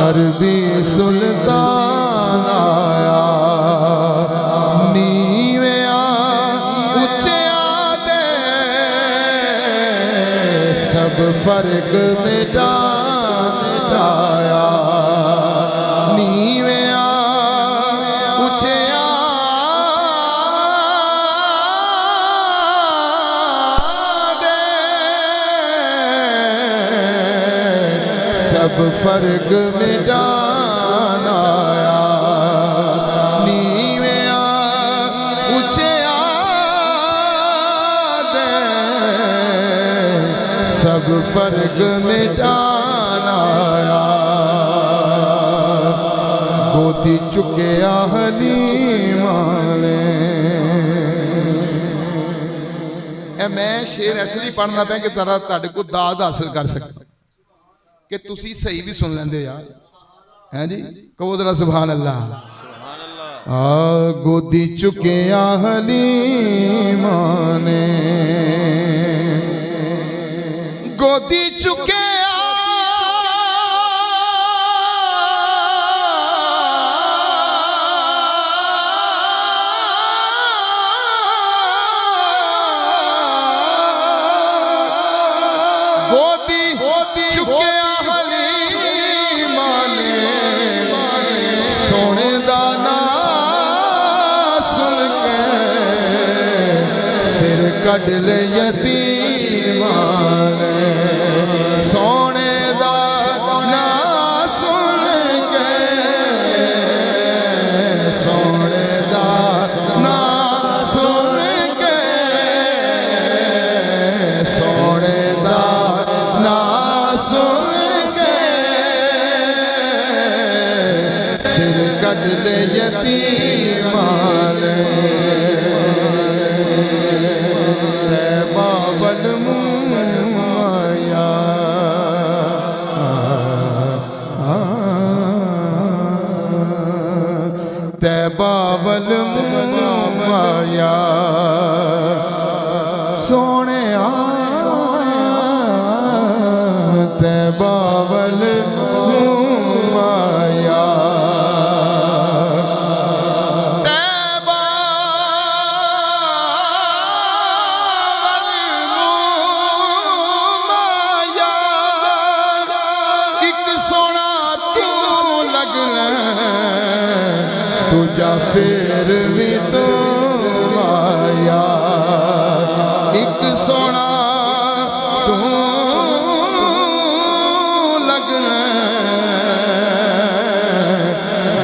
अरबी सुल्तान आया नीविया उच्चिया दे सब फर्क मिटाया नीविया उच्चिया दे सब फर्क मिटाना आया नीविया उच्चिया दे सब फर्क मिटाना आया गोदी चुके हलीमा ने मैं शेर ऐसे नहीं पढ़ना पाया कि तारा तुहाडे को दाद हासिल कर सके कि तुसी सही भी सुन लेंदे यार हैं जी कहो जरा सुभान अल्लाह गोदी चुके हलीमा ने गोदी चुके कट ले यतीमा सोने दा ना सुन के सोने दा ना सुन के सोने दा ना सुन के सिर कट ले यतीमा बाबल माया सोने ते बाबल माया तुझा फिर भी तो आया एक सोना तू लगना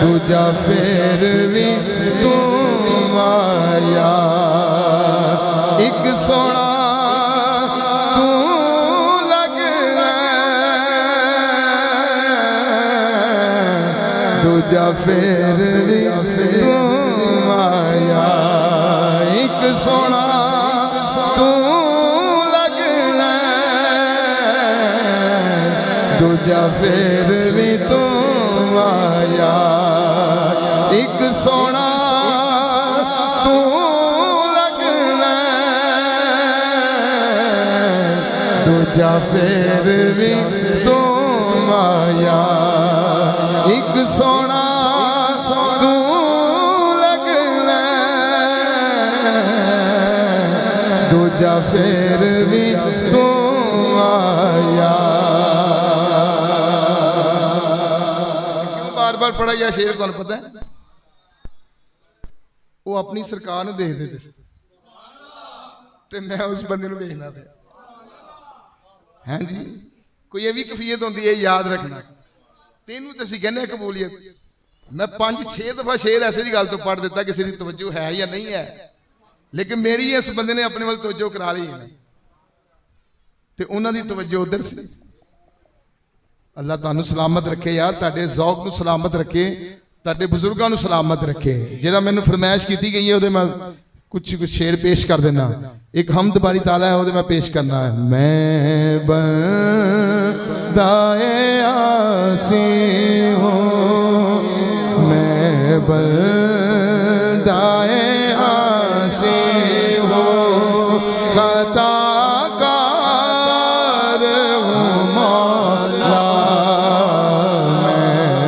तुझा फिर भी तू आया एक सोना तू लगना तुझा फिर भी आया एक सोना तू लगना दूजा फिर भी तू आया एक सोना तू लगना दूजा फिर भी तू आया एक सोना दूजा फिर भी तू आया क्यों बार बार पढ़ा यह शेर तुहानू पता है वो अपनी सरकार नूं देखदे पे ते मैं उस बंदे नूं देखना पे हैं जी कोई ये भी कफीयत होंदी है याद रखना तेनू तो असीं कहने कबूलियत मैं 5-6 दफा शेर ऐसे दी गल तो पढ़ दिता किसी की तवज्जो है या नहीं है लेकिन मेरी इस बंदे ने अपने वाल तवज्जो करा ली ते उन्हां दी तवज्जो उधर सी अल्लाह तुहानू सलामत रखे यार तुहाडे ज़ौक नू सलामत रखे तुहाडे बुजुर्गां नू सलामत रखे जिहड़ा मैनू फरमाइश की गई है मैं कुछ शेर पेश कर देना एक हमद बारी ताला है मैं पेश करना है मैं बंदाए आसी हूँ मैं बंदाए आसी हूँ खताकार हूँ मौला मैं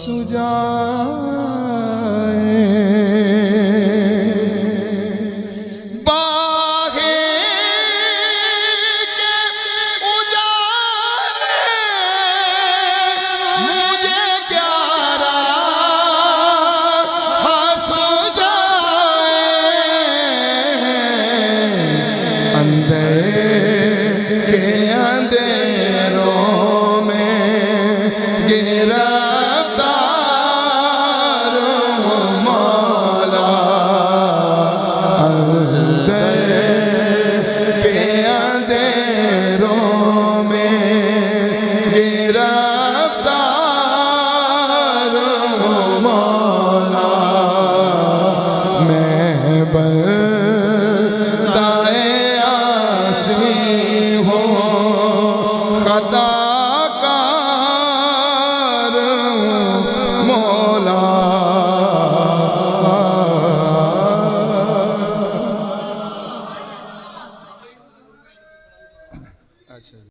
सुजाए बाहे के उजाले मुझे प्यारा हंस जाए अंधेरे के अंधेरों में गिरफ्तार मौला अंधेरे के अंधेरों में गिरफ्तार मौला मैं